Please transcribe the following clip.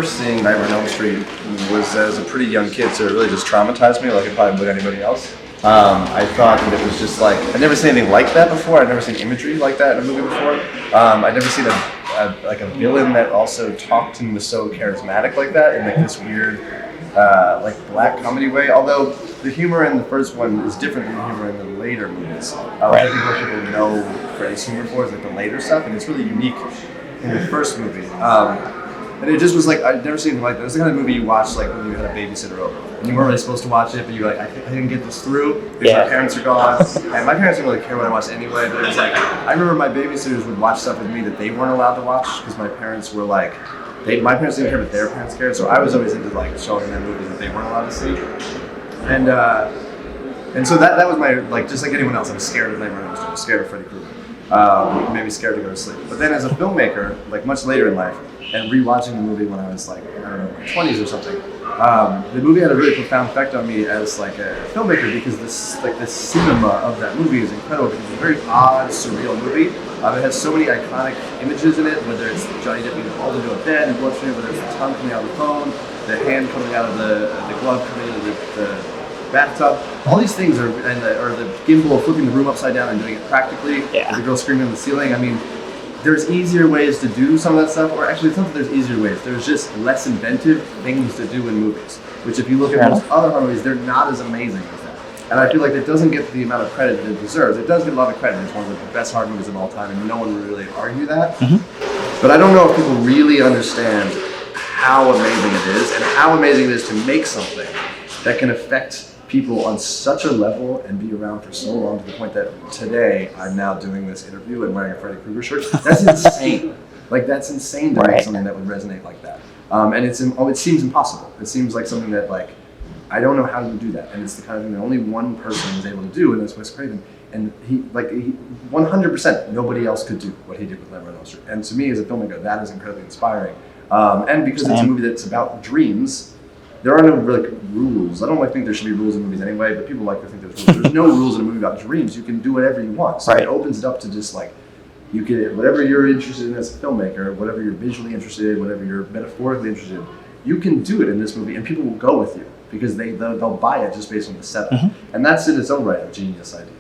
first seeing Nightmare on Elm Street was as a pretty young kid, so it really just traumatized me like it probably would anybody else. I thought that it was just like, I'd never seen anything like that before. I'd never seen imagery like that in a movie before. I'd never seen a villain that also talked and was so charismatic like that in like this weird like black comedy way. Although the humor in the first one is different than the humor in the later movies. I think what people know Freddy's humor for is like the later stuff, and it's really unique in the first movie. And it just was like, I'd never seen anything like that. It was the kind of movie you watched like when you had a babysitter over. And you weren't really supposed to watch it, but you were like, I didn't get this through because my parents are gone. And my parents didn't really care what I watched anyway, but it was like, I remember my babysitters would watch stuff with me that they weren't allowed to watch because my parents were like, my parents didn't care, but their parents cared. So I was always into like showing them movies that they weren't allowed to see. And so that was my, like, just like anyone else, I was scared of Nightmare on Elm Street. I was scared of Freddy Krueger. Maybe scared to go to sleep. But then as a filmmaker, like much later in life, and rewatching the movie when I was like, I don't know, my 20s or something, the movie had a really profound effect on me as like a filmmaker because the cinema of that movie is incredible. It's a very odd, surreal movie. It has so many iconic images in it, whether it's Johnny Depp being hauled into a bed and bloodstream, whether it's the tongue coming out of the phone, the hand coming out of the glove coming into the bathtub. All these things or the gimbal flipping the room upside down and doing it practically. Yeah. The girl screaming on the ceiling. I mean, there's easier ways to do some of that stuff, or actually it's not that there's easier ways. There's just less inventive things to do in movies, which if you look at most other horror movies, they're not as amazing as that. And I feel like it doesn't get the amount of credit that it deserves. It does get a lot of credit. It's one of the best horror movies of all time, and no one would really argue that. Mm-hmm. But I don't know if people really understand how amazing it is, and how amazing it is to make something that can affect people on such a level and be around for so long to the point that today I'm now doing this interview and wearing a Freddy Krueger shirt. That's insane. Like, that's insane to make something that would resonate like that. And it seems impossible. It seems like something that, like, I don't know how you do that. And it's the kind of thing that only one person is able to do, and that's Wes Craven. And he 100%, nobody else could do what he did with Nightmare on Elm Street. And to me as a filmmaker, that is incredibly inspiring. And because it's a movie that's about dreams, there are no like rules. I don't think there should be rules in movies anyway, but people like to think there's rules. There's no rules in a movie about dreams. You can do whatever you want. So it opens it up to just like, you can, whatever you're interested in as a filmmaker, whatever you're visually interested in, whatever you're metaphorically interested in, you can do it in this movie, and people will go with you because they'll buy it just based on the setup. Mm-hmm. And that's in its own right a genius idea.